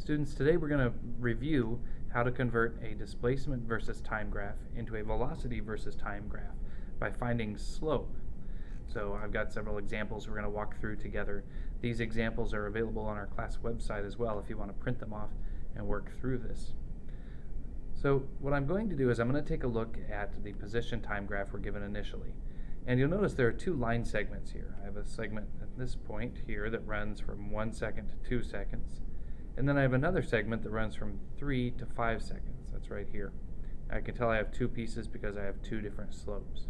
Students, today we're going to review how to convert a displacement versus time graph into a velocity versus time graph by finding slope. So I've got several examples we're going to walk through together. These examples are available on our class website as well if you want to print them off and work through this. So what I'm going to do is I'm going to take a look at the position time graph we're given initially. And you'll notice there are two line segments here. I have a segment at this point here that runs from 1 second to 2 seconds. And then I have another segment that runs from 3 to 5 seconds. That's right here. I can tell I have two pieces because I have two different slopes.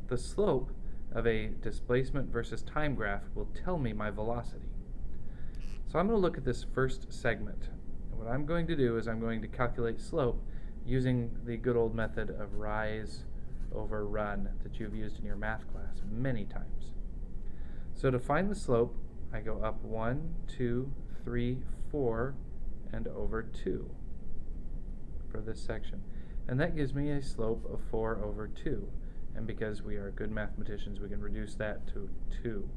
The slope of a displacement versus time graph will tell me my velocity. So I'm going to look at this first segment. And what I'm going to do is I'm going to calculate slope using the good old method of rise over run that you've used in your math class many times. So to find the slope, I go up 1, 2, 3, 4, and over 2 for this section. And that gives me a slope of 4 over 2. And because we are good mathematicians, we can reduce that to 2.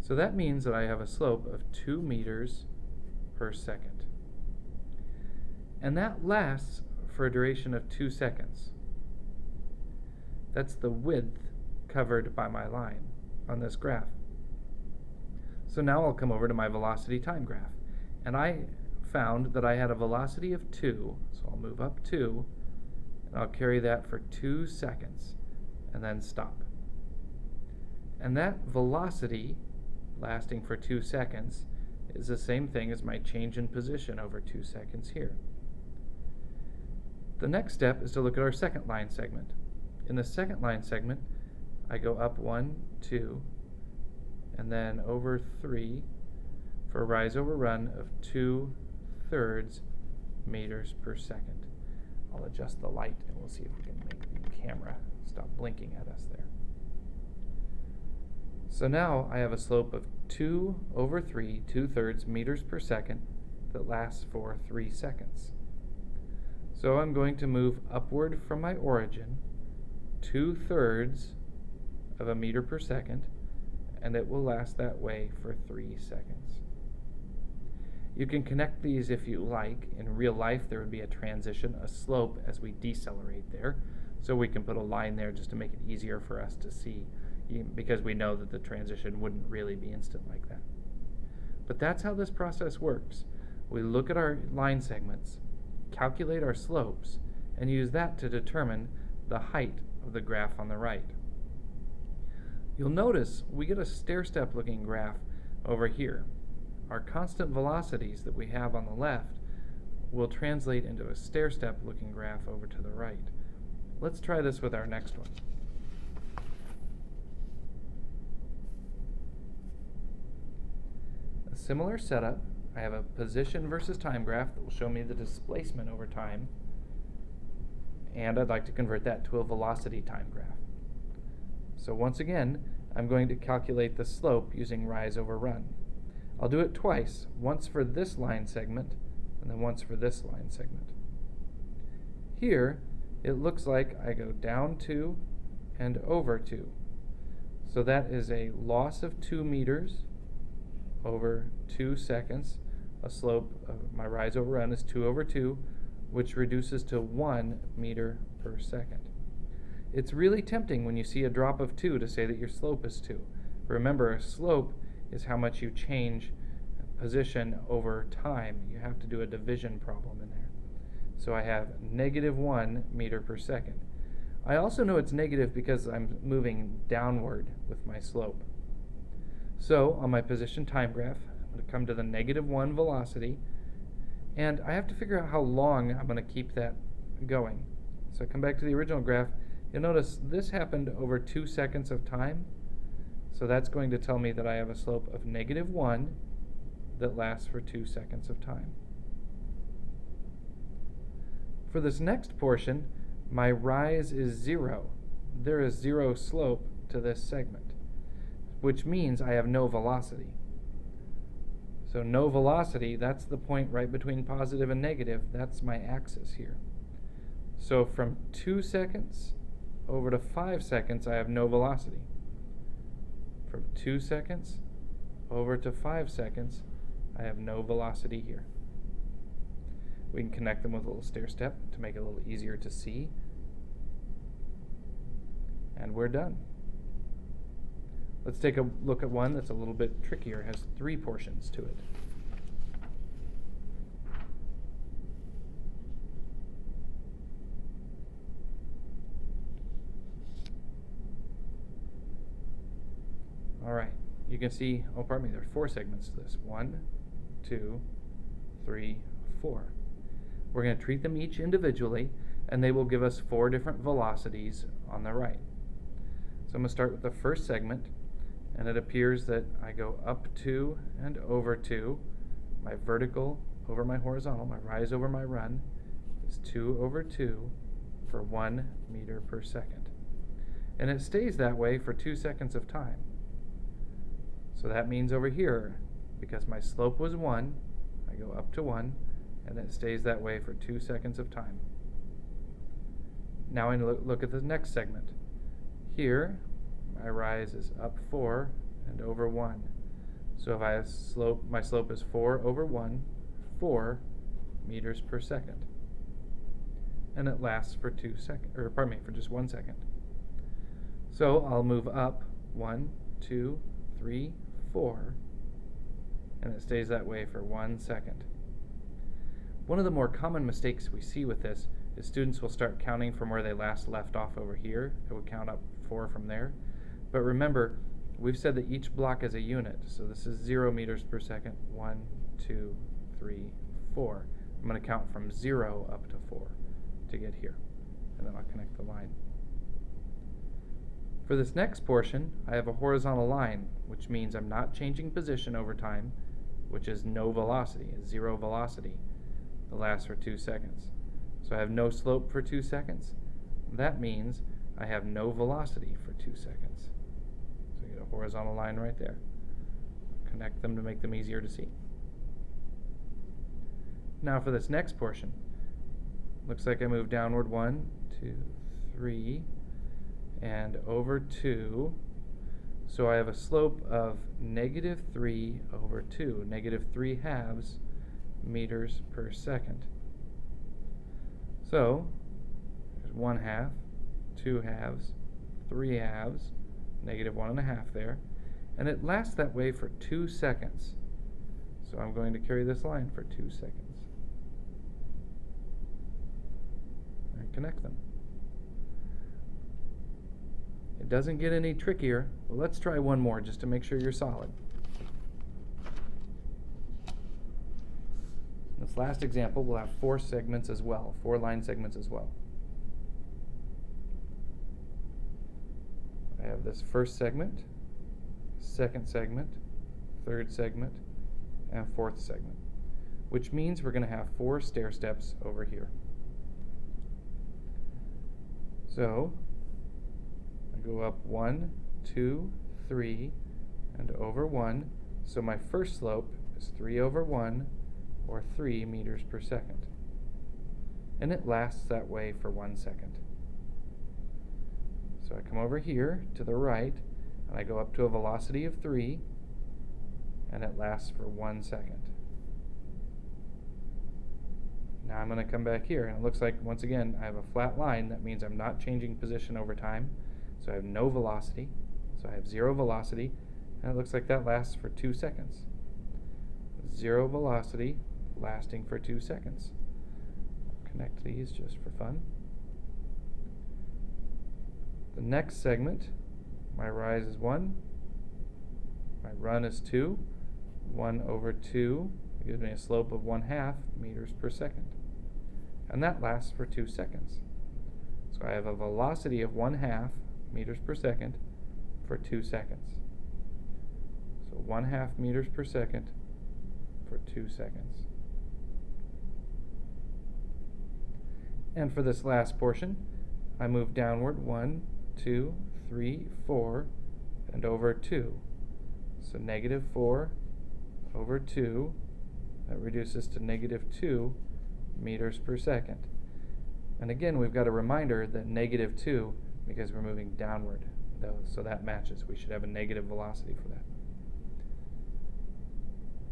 So that means that I have a slope of 2 meters per second. And that lasts for a duration of 2 seconds. That's the width covered by my line on this graph. So now I'll come over to my velocity time graph. And I found that I had a velocity of 2, so I'll move up 2, and I'll carry that for 2 seconds, and then stop. And that velocity, lasting for 2 seconds, is the same thing as my change in position over 2 seconds here. The next step is to look at our second line segment. In the second line segment, I go up 1, 2, and then over 3 for a rise over run of 2/3 meters per second. I'll adjust the light and we'll see if we can make the camera stop blinking at us there. So now I have a slope of 2 over 3, 2/3 meters per second that lasts for 3 seconds. So I'm going to move upward from my origin 2/3 of a meter per second, and it will last that way for 3 seconds. You can connect these if you like. In real life, there would be a transition, a slope as we decelerate there. So we can put a line there just to make it easier for us to see, because we know that the transition wouldn't really be instant like that. But that's how this process works. We look at our line segments, calculate our slopes, and use that to determine the height of the graph on the right. You'll notice we get a stair-step looking graph over here. Our constant velocities that we have on the left will translate into a stair-step looking graph over to the right. Let's try this with our next one. A similar setup. I have a position versus time graph that will show me the displacement over time, and I'd like to convert that to a velocity time graph. So once again, I'm going to calculate the slope using rise over run. I'll do it twice, once for this line segment, and then once for this line segment. Here, it looks like I go down 2 and over 2. So that is a loss of 2 meters over 2 seconds. A slope of my rise over run is 2 over 2, which reduces to 1 meter per second. It's really tempting when you see a drop of 2 to say that your slope is 2. Remember, a slope is how much you change position over time. You have to do a division problem in there. So I have -1 meter per second. I also know it's negative because I'm moving downward with my slope. So on my position time graph, I'm going to come to the -1 velocity, and I have to figure out how long I'm going to keep that going. So I come back to the original graph. You'll notice this happened over 2 seconds of time. So that's going to tell me that I have a slope of -1 that lasts for 2 seconds of time. For this next portion, my rise is 0. There is 0 slope to this segment, which means I have no velocity. So no velocity, that's the point right between positive and negative. That's my axis here. So from 2 seconds over to 5 seconds, I have no velocity. From 2 seconds over to 5 seconds, I have no velocity here. We can connect them with a little stair step to make it a little easier to see. And we're done. Let's take a look at one that's a little bit trickier. It has 3 portions to it. All right, you can see, oh, pardon me, there's 4 segments to this. 1, 2, 3, 4. We're going to treat them each individually, and they will give us 4 different velocities on the right. So I'm going to start with the first segment, and it appears that I go up 2 and over 2. My vertical over my horizontal, my rise over my run, is 2 over 2 for 1 meter per second. And it stays that way for 2 seconds of time. So that means over here, because my slope was 1, I go up to 1, and it stays that way for 2 seconds of time. Now I look at the next segment. Here, my rise is up 4 and over 1. So if I have my slope is 4 over 1, 4 meters per second. And it lasts for for just 1 second. So I'll move up 1, 2, 3, 4, and it stays that way for 1 second. One of the more common mistakes we see with this is students will start counting from where they last left off over here. It would count up 4 from there. But remember, we've said that each block is a unit. So this is 0 meters per second. 1, 2, 3, 4. I'm going to count from 0 up to 4 to get here. And then I'll connect the line. For this next portion, I have a horizontal line, which means I'm not changing position over time, which is no velocity, is 0 velocity. It lasts for 2 seconds. So I have no slope for 2 seconds. That means I have no velocity for 2 seconds. So you get a horizontal line right there. Connect them to make them easier to see. Now for this next portion, looks like I move downward 1, 2, 3, and over 2. So I have a slope of -3 over 2, -3/2 meters per second. So there's 1/2, 2/2, 3/2, -1.5 there, and it lasts that way for 2 seconds. So I'm going to carry this line for 2 seconds and connect them. It doesn't get any trickier, but let's try one more just to make sure you're solid. This last example will have 4 segments as well, 4 line segments as well. I have this first segment, second segment, third segment, and fourth segment, which means we're going to have 4 stair steps over here. So I go up 1, 2, 3, and over 1. So my first slope is 3 over 1, or 3 meters per second. And it lasts that way for 1 second. So I come over here to the right, and I go up to a velocity of 3, and it lasts for 1 second. Now I'm going to come back here, and it looks like, once again, I have a flat line. That means I'm not changing position over time. So I have no velocity. So I have 0 velocity, and it looks like that lasts for 2 seconds. 0 velocity lasting for 2 seconds. I'll connect these just for fun. The next segment, my rise is 1, my run is 2. 1 over 2 gives me a slope of 1/2 meters per second. And that lasts for 2 seconds. So I have a velocity of 1/2 meters per second for 2 seconds. So 1/2 meters per second for 2 seconds. And for this last portion, I move downward 1, 2, 3, 4, and over 2. So -4 over 2, that reduces to -2 meters per second. And again, we've got a reminder that -2, because we're moving downward, so that matches. We should have a negative velocity for that.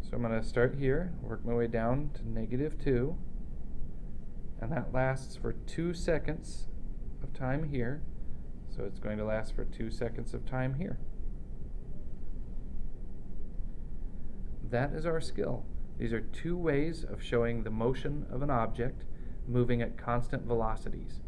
So I'm going to start here, work my way down to -2, and that lasts for 2 seconds of time here. So it's going to last for 2 seconds of time here. That is our skill. These are two ways of showing the motion of an object moving at constant velocities.